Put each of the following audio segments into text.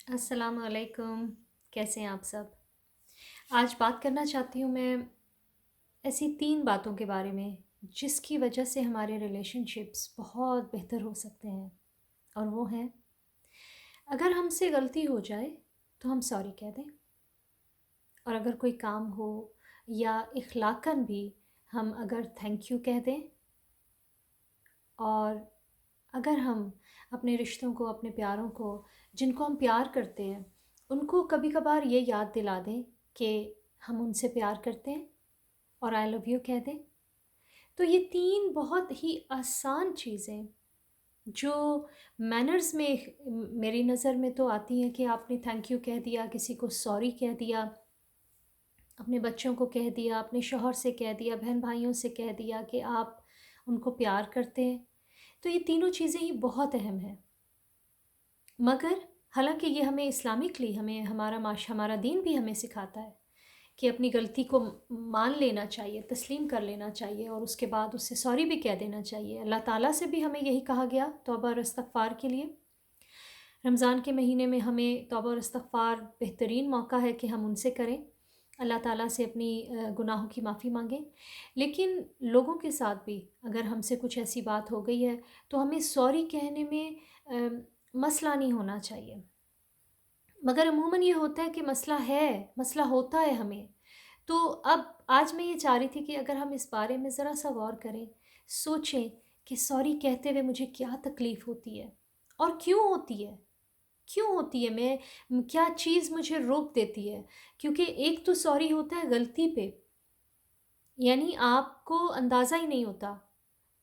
السلام علیکم، کیسے ہیں آپ سب؟ آج بات کرنا چاہتی ہوں میں ایسی 3 باتوں کے بارے میں جس کی وجہ سے ہمارے ریلیشن شپس بہت بہتر ہو سکتے ہیں، اور وہ ہیں: اگر ہم سے غلطی ہو جائے تو ہم سوری کہہ دیں، اور اگر کوئی کام ہو یا اخلاقاً بھی ہم اگر تھینک یو کہہ دیں، اور اگر ہم اپنے رشتوں کو، اپنے پیاروں کو، جن کو ہم پیار کرتے ہیں، ان کو کبھی کبھار یہ یاد دلا دیں کہ ہم ان سے پیار کرتے ہیں اور آئی لو یو کہہ دیں، تو یہ 3 بہت ہی آسان چیزیں جو مینرز میں میری نظر میں تو آتی ہیں کہ آپ نے تھینک یو کہہ دیا، کسی کو سوری کہہ دیا، اپنے بچوں کو کہہ دیا، اپنے شوہر سے کہہ دیا، بہن بھائیوں سے کہہ دیا کہ آپ ان کو پیار کرتے ہیں، تو یہ تینوں چیزیں ہی بہت اہم ہیں۔ مگر حالانکہ یہ ہمیں اسلامکلی ہمیں ہمارا دین بھی ہمیں سکھاتا ہے کہ اپنی غلطی کو مان لینا چاہیے، تسلیم کر لینا چاہیے، اور اس کے بعد اس سے سوری بھی کہہ دینا چاہیے۔ اللہ تعالیٰ سے بھی ہمیں یہی کہا گیا توبہ اور استغفار کے لیے۔ رمضان کے مہینے میں ہمیں توبہ اور استغفار بہترین موقع ہے کہ ہم ان سے کریں، اللہ تعالیٰ سے اپنی گناہوں کی معافی مانگیں۔ لیکن لوگوں کے ساتھ بھی اگر ہم سے کچھ ایسی بات ہو گئی ہے تو ہمیں سوری کہنے میں مسئلہ نہیں ہونا چاہیے، مگر عموماً یہ ہوتا ہے کہ مسئلہ ہوتا ہے ہمیں۔ تو اب آج میں یہ چاہ رہی تھی کہ اگر ہم اس بارے میں ذرا سا غور کریں، سوچیں کہ سوری کہتے ہوئے مجھے کیا تکلیف ہوتی ہے، اور کیوں ہوتی ہے میں کیا چیز مجھے روک دیتی ہے؟ کیونکہ ایک تو سوری ہوتا ہے غلطی پہ، یعنی آپ کو اندازہ ہی نہیں ہوتا،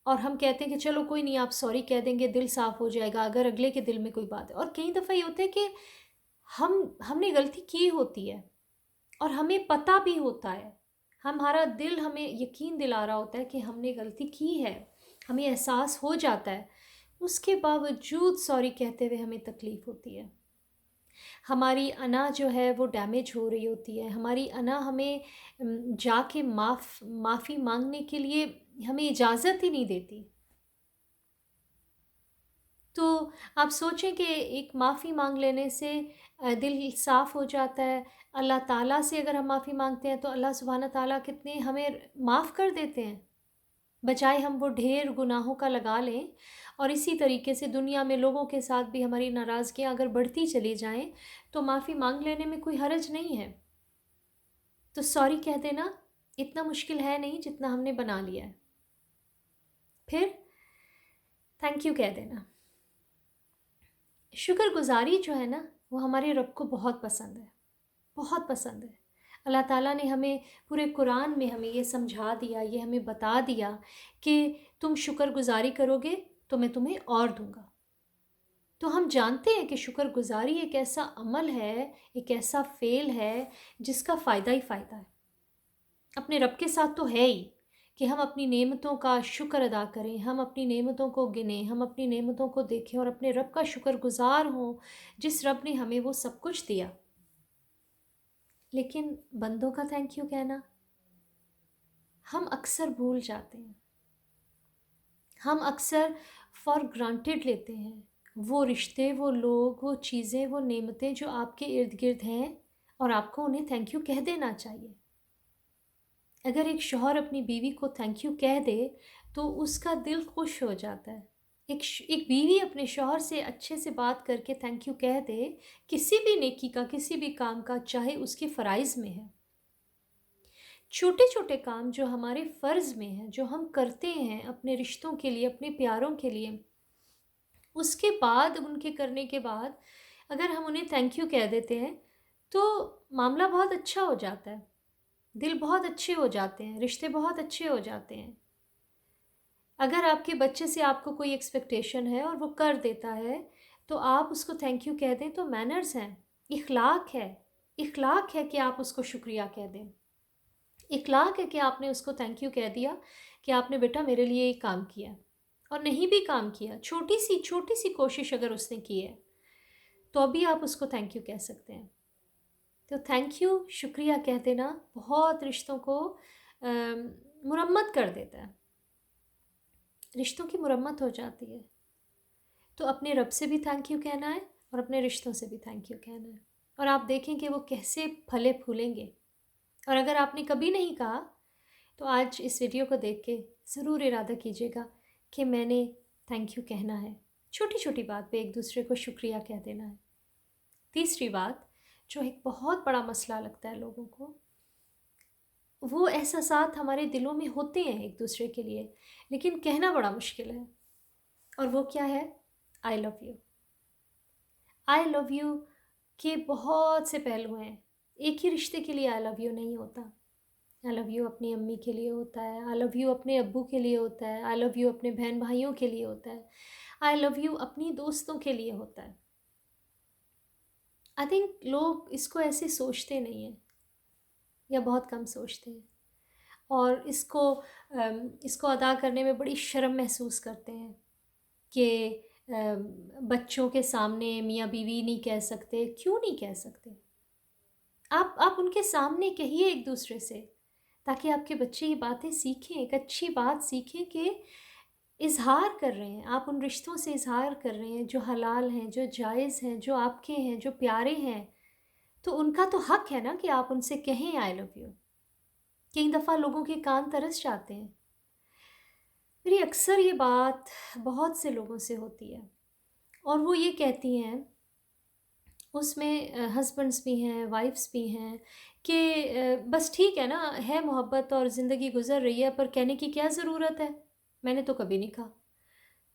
اور ہم کہتے ہیں کہ چلو کوئی نہیں، آپ سوری کہہ دیں گے، دل صاف ہو جائے گا اگر اگلے کے دل میں کوئی بات ہے۔ اور کئی دفعہ یہ ہوتا ہے کہ ہم نے غلطی کی ہوتی ہے اور ہمیں پتہ بھی ہوتا ہے، ہمارا دل ہمیں یقین دلا رہا ہوتا ہے کہ ہم نے غلطی کی ہے، ہمیں احساس ہو جاتا ہے، اس کے باوجود سوری کہتے ہوئے ہمیں تکلیف ہوتی ہے۔ ہماری انا جو ہے وہ ڈیمیج ہو رہی ہوتی ہے، ہماری انا ہمیں جا کے معافی مانگنے کے لیے ہمیں اجازت ہی نہیں دیتی۔ تو آپ سوچیں کہ ایک معافی مانگ لینے سے دل صاف ہو جاتا ہے۔ اللہ تعالیٰ سے اگر ہم معافی مانگتے ہیں تو اللہ سبحانہ تعالیٰ کتنے ہمیں معاف کر دیتے ہیں، بجائے ہم وہ ڈھیر گناہوں کا لگا لیں، اور اسی طریقے سے دنیا میں لوگوں کے ساتھ بھی ہماری ناراضگیاں اگر بڑھتی چلی جائیں تو معافی مانگ لینے میں کوئی حرج نہیں ہے۔ تو سوری کہہ دینا اتنا مشکل ہے نہیں جتنا ہم نے بنا لیا ہے۔ پھر تھینک یو کہہ دینا، شکر گزاری جو ہے نا وہ ہمارے رب کو بہت پسند ہے، بہت پسند ہے۔ اللہ تعالیٰ نے ہمیں پورے قرآن میں ہمیں یہ سمجھا دیا، یہ ہمیں بتا دیا کہ تم شکر گزاری کرو گے تو میں تمہیں اور دوں گا۔ تو ہم جانتے ہیں کہ شکر گزاری ایک ایسا عمل ہے، ایک ایسا فعل ہے جس کا فائدہ ہی فائدہ ہے۔ اپنے رب کے ساتھ تو ہے ہی کہ ہم اپنی نعمتوں کا شکر ادا کریں، ہم اپنی نعمتوں کو گنیں، ہم اپنی نعمتوں کو دیکھیں اور اپنے رب کا شکر گزار ہوں جس رب نے ہمیں وہ سب کچھ دیا۔ لیکن بندوں کا تھینک یو کہنا ہم اکثر بھول جاتے ہیں، ہم اکثر فار گرانٹیڈ لیتے ہیں وہ رشتے، وہ لوگ، وہ چیزیں، وہ نعمتیں جو آپ کے ارد گرد ہیں، اور آپ کو انہیں تھینک یو کہہ دینا چاہیے۔ اگر ایک شوہر اپنی بیوی کو تھینک یو کہہ دے تو اس کا دل خوش ہو جاتا ہے۔ ایک بیوی اپنے شوہر سے اچھے سے بات کر کے تھینک یو کہہ دے، کسی بھی نیکی کا، کسی بھی کام کا، چاہے اس کے فرائض میں ہے۔ چھوٹے چھوٹے کام جو ہمارے فرض میں ہیں، جو ہم کرتے ہیں اپنے رشتوں کے لیے، اپنے پیاروں کے لیے، اس کے بعد ان کے کرنے کے بعد اگر ہم انہیں تھینک یو کہہ دیتے ہیں تو معاملہ بہت اچھا ہو جاتا ہے، دل بہت اچھے ہو جاتے ہیں، رشتے بہت اچھے ہو جاتے ہیں۔ اگر آپ کے بچے سے آپ کو کوئی ایکسپیکٹیشن ہے اور وہ کر دیتا ہے تو آپ اس کو تھینک یو کہہ دیں تو مینرز ہیں، اخلاق ہے، اخلاق ہے کہ آپ اس کو شکریہ کہہ دیں، اخلاق ہے کہ آپ نے اس کو تھینک یو کہہ دیا کہ آپ نے بیٹا میرے لیے یہ کام کیا، اور نہیں بھی کام کیا، چھوٹی سی کوشش اگر اس نے کی ہے تو ابھی آپ اس کو تھینک یو کہہ سکتے ہیں۔ تو تھینک یو، شکریہ کہہ دینا بہت رشتوں کو مرمت کر دیتا ہے، رشتوں کی مرمت ہو جاتی ہے۔ تو اپنے رب سے بھی تھینک یو کہنا ہے، اور اپنے رشتوں سے بھی تھینک یو کہنا ہے، اور آپ دیکھیں کہ وہ کیسے پھلے پھولیں گے۔ اور اگر آپ نے کبھی نہیں کہا تو آج اس ویڈیو کو دیکھ کے ضرور ارادہ کیجیے گا کہ میں نے تھینک یو کہنا ہے، چھوٹی چھوٹی بات پہ ایک دوسرے کو شکریہ کہہ دینا ہے۔ تیسری بات جو ایک بہت بڑا مسئلہ لگتا ہے لوگوں کو، وہ احساسات ہمارے دلوں میں ہوتے ہیں ایک دوسرے کے لیے، لیکن کہنا بڑا مشکل ہے، اور وہ کیا ہے؟ آئی love you. I love you کے بہت سے پہلو ہیں، ایک ہی رشتے کے لیے آئی لو یو نہیں ہوتا۔ آئی لو یو اپنی امی کے لیے ہوتا ہے، آئی لو یو اپنے ابو کے لیے ہوتا ہے، آئی لو یو اپنے بہن بھائیوں کے لیے ہوتا ہے، آئی لو یو اپنی دوستوں کے لیے ہوتا ہے۔ آئی تھنک لوگ اس کو ایسے سوچتے نہیں ہیں، یا بہت کم سوچتے ہیں، اور اس کو ادا کرنے میں بڑی شرم محسوس کرتے ہیں کہ بچوں کے سامنے میاں بیوی نہیں کہہ سکتے۔ کیوں نہیں کہہ سکتے؟ آپ ان کے سامنے کہیے ایک دوسرے سے، تاکہ آپ کے بچے یہ باتیں سیکھیں، ایک اچھی بات سیکھیں کہ اظہار کر رہے ہیں، آپ ان رشتوں سے اظہار کر رہے ہیں جو حلال ہیں، جو جائز ہیں، جو آپ کے ہیں، جو پیارے ہیں، تو ان کا تو حق ہے نا کہ آپ ان سے کہیں آئی لو یو۔ کئی دفعہ لوگوں کے کان ترس جاتے ہیں۔ میری اکثر یہ بات بہت سے لوگوں سے ہوتی ہے، اور وہ یہ کہتی ہیں، اس میں ہسبینڈس بھی ہیں، وائفس بھی ہیں، کہ بس ٹھیک ہے نا، ہے محبت اور زندگی گزر رہی ہے، پر کہنے کی کیا ضرورت ہے، میں نے تو کبھی نہیں کہا۔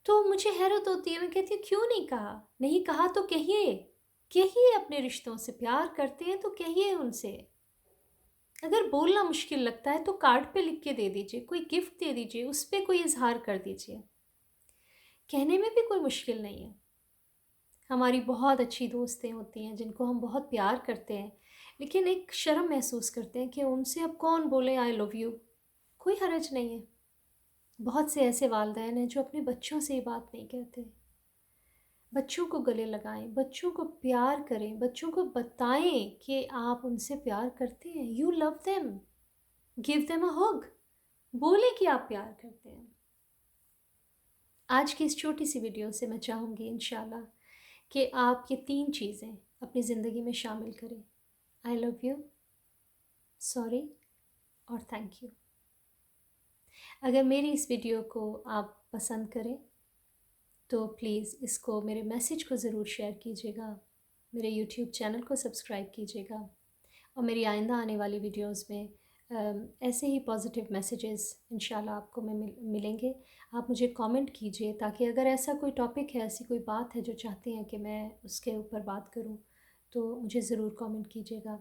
تو مجھے حیرت ہوتی ہے، میں کہتی ہوں کیوں نہیں کہا؟ نہیں کہا تو کہیے، کہیے اپنے رشتوں سے، پیار کرتے ہیں تو کہیے ان سے۔ اگر بولنا مشکل لگتا ہے تو کارڈ پہ لکھ کے دے دیجئے، کوئی گفٹ دے دیجئے، اس پہ کوئی اظہار کر دیجئے، کہنے میں بھی کوئی مشکل نہیں ہے۔ ہماری بہت اچھی دوستیں ہوتی ہیں جن کو ہم بہت پیار کرتے ہیں، لیکن ایک شرم محسوس کرتے ہیں کہ ان سے اب کون بولے آئی لو یو۔ کوئی حرج نہیں ہے۔ بہت سے ایسے والدین ہیں جو اپنے بچوں سے یہ بات نہیں کہتے۔ بچوں کو گلے لگائیں، بچوں کو پیار کریں، بچوں کو بتائیں کہ آپ ان سے پیار کرتے ہیں، you love them، give them a hug، بولیں کہ آپ پیار کرتے ہیں۔ آج کی اس چھوٹی سی ویڈیو سے میں چاہوں گی انشاءاللہ کہ آپ یہ 3 چیزیں اپنی زندگی میں شامل کریں: آئی لو یو، سوری، اور تھینک یو۔ اگر میری اس ویڈیو کو آپ پسند کریں تو پلیز اس کو، میرے میسیج کو ضرور شیئر کیجیے گا، میرے یوٹیوب چینل کو سبسکرائب کیجیے گا، اور میری آئندہ آنے والی ویڈیوز میں ایسے ہی پازیٹیو میسیجز انشاءاللہ آپ کو ملیں گے۔ آپ مجھے کامنٹ کیجیے، تاکہ اگر ایسا کوئی ٹاپک ہے، ایسی کوئی بات ہے جو چاہتے ہیں کہ میں اس کے اوپر بات کروں، تو مجھے ضرور کامنٹ کیجیے گا۔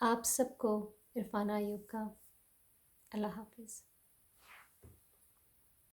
آپ سب کو عرفانہ ایوب کا اللہ حافظ۔